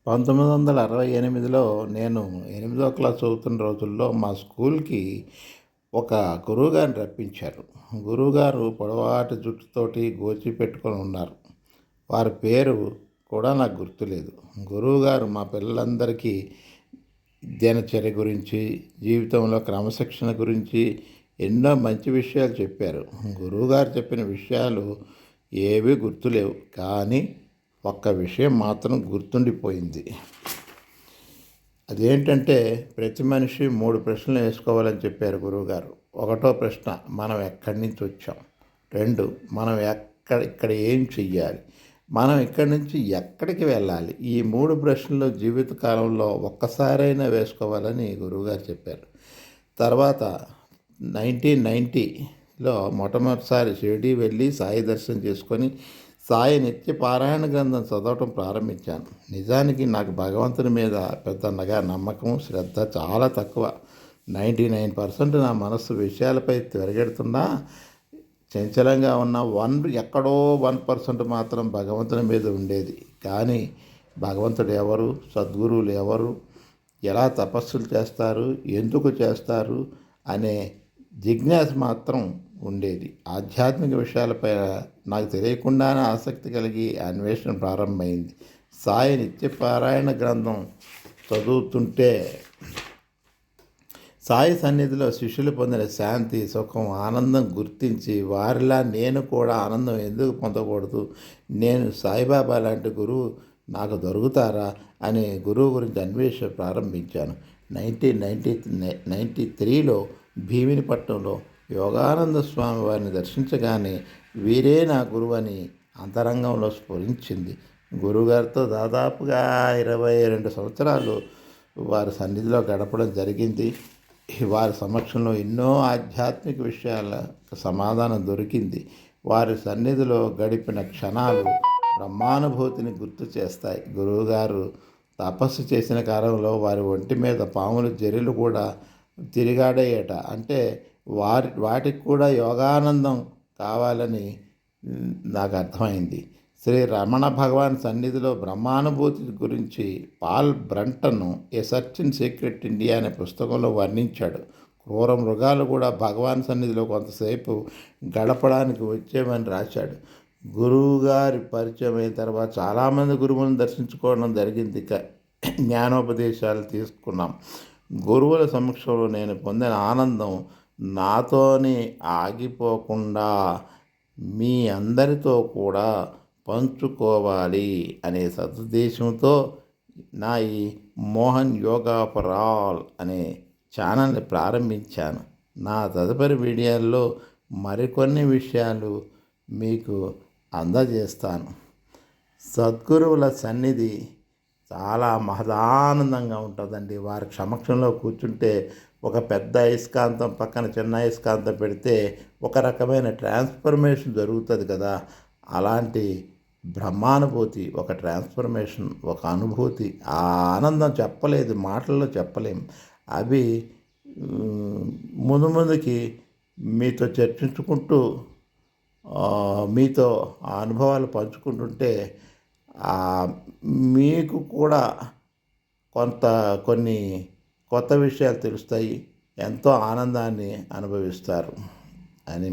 1968లో నేను 8వ క్లాస్ చదువుతున్న రోజుల్లో మా స్కూల్‌కి ఒక గురువుగారిని రప్పించారు. గురువుగారు పొడవాటి జుట్టుతోటి గోచి పెట్టుకొని ఉన్నారు. వారి పేరు కూడా నాకు గుర్తులేదు. గురువుగారు మా పిల్లలందరికీ దినచర్య గురించి, జీవితంలో క్రమశిక్షణ గురించి ఎన్నో మంచి విషయాలు చెప్పారు. గురువుగారు చెప్పిన విషయాలు ఏవీ గుర్తులేవు. కానీ ఒక్క విషయం మాత్రం గుర్తుండిపోయింది. అదేంటంటే ప్రతి మనిషి 3 ప్రశ్నలు వేసుకోవాలని చెప్పారు గురువుగారు. ఒకటో ప్రశ్న, మనం ఎక్కడి నుంచి వచ్చాం? 2, మనం ఇక్కడ ఏం చెయ్యాలి? మనం ఇక్కడి నుంచి ఎక్కడికి వెళ్ళాలి? ఈ 3 ప్రశ్నలు జీవితకాలంలో ఒక్కసారైనా వేసుకోవాలని గురువుగారు చెప్పారు. తర్వాత 1990లో మొట్టమొదటిసారి షిరిడీ వెళ్ళి సాయి దర్శనం చేసుకొని సాయి నిత్య పారాయణ గ్రంథం చదవటం ప్రారంభించాను. నిజానికి నాకు భగవంతుని మీద పెద్దగా నమ్మకం, శ్రద్ధ చాలా తక్కువ. 99% నా మనస్సు విషయాలపై తిరగెడుతున్నా, చంచలంగా ఉన్న ఎక్కడో 1% మాత్రం భగవంతుని మీద ఉండేది. కానీ భగవంతుడు ఎవరు, సద్గురువులు ఎవరు, ఎలా తపస్సులు చేస్తారు, ఎందుకు చేస్తారు అనే జిజ్ఞాస మాత్రం ఉండేది. ఆధ్యాత్మిక విషయాలపై నాకు తెలియకుండానే ఆసక్తి కలిగి అన్వేషణ ప్రారంభమైంది. సాయి నిత్యపారాయణ గ్రంథం చదువుతుంటే సాయి సన్నిధిలో శిష్యులు పొందిన శాంతి, సుఖం, ఆనందం గుర్తించి వారిలా నేను కూడా ఆనందం ఎందుకు పొందకూడదు, నేను సాయిబాబా లాంటి గురువు నాకు దొరుకుతారా అని గురువు గురించి అన్వేషణ ప్రారంభించాను. 1993లో భీమినిపట్నంలో యోగానంద స్వామి వారిని దర్శించగానే వీరే నా గురువు అని అంతరంగంలో స్ఫురించింది. గురువుగారితో దాదాపుగా 22 సంవత్సరాలు వారి సన్నిధిలో గడపడం జరిగింది. వారి సమక్షంలో ఎన్నో ఆధ్యాత్మిక విషయాల సమాధానం దొరికింది. వారి సన్నిధిలో గడిపిన క్షణాలు బ్రహ్మానుభూతిని గుర్తు చేస్తాయి. గురువుగారు తపస్సు చేసిన కాలంలో వారి ఒంటి మీద పాములు జెర్రీలు కూడా తిరిగాడేయట. అంటే వాటికి కూడా యోగానందం కావాలని నాకు అర్థమైంది. శ్రీ రమణ భగవాన్ సన్నిధిలో బ్రహ్మానుభూతి గురించి Paul Brunton a search in secret India అనే పుస్తకంలో వర్ణించాడు. క్రూర మృగాలు కూడా భగవాన్ సన్నిధిలో కొంతసేపు గడపడానికి వచ్చేమని రాశాడు. గురువుగారి పరిచయం అయిన తర్వాత చాలామంది గురువులను దర్శించుకోవడం జరిగింది. జ్ఞానోపదేశాలు తీసుకున్నాం. గురువుల సమక్షంలో నేను పొందిన ఆనందం నాతోనే ఆగిపోకుండా మీ అందరితో కూడా పంచుకోవాలి అనే సదుద్దేశంతో నా ఈ మోహన్ యోగా ఫర్ ఆల్ అనే ఛానల్ని ప్రారంభించాను. నా తదుపరి వీడియోల్లో మరికొన్ని విషయాలు మీకు అందజేస్తాను. సద్గురువుల సన్నిధి చాలా మహదానందంగా ఉంటుందండి. వారి సమక్షంలో కూర్చుంటే ఒక పెద్ద అయస్కాంతం పక్కన చిన్న అయస్కాంతం పెడితే ఒక రకమైన ట్రాన్స్ఫర్మేషన్ జరుగుతుంది కదా, అలాంటి బ్రహ్మానుభూతి, ఒక ట్రాన్స్ఫర్మేషన్, ఒక అనుభూతి, ఆ ఆనందం చెప్పలేదు, మాటల్లో చెప్పలేం. అవి ముందుకి మీతో చర్చించుకుంటూ మీతో ఆ అనుభవాలు పంచుకుంటుంటే మీకు కూడా కొన్ని కొత్త విషయాలు తెలుస్తాయి, ఎంతో ఆనందాన్ని అనుభవిస్తారు అని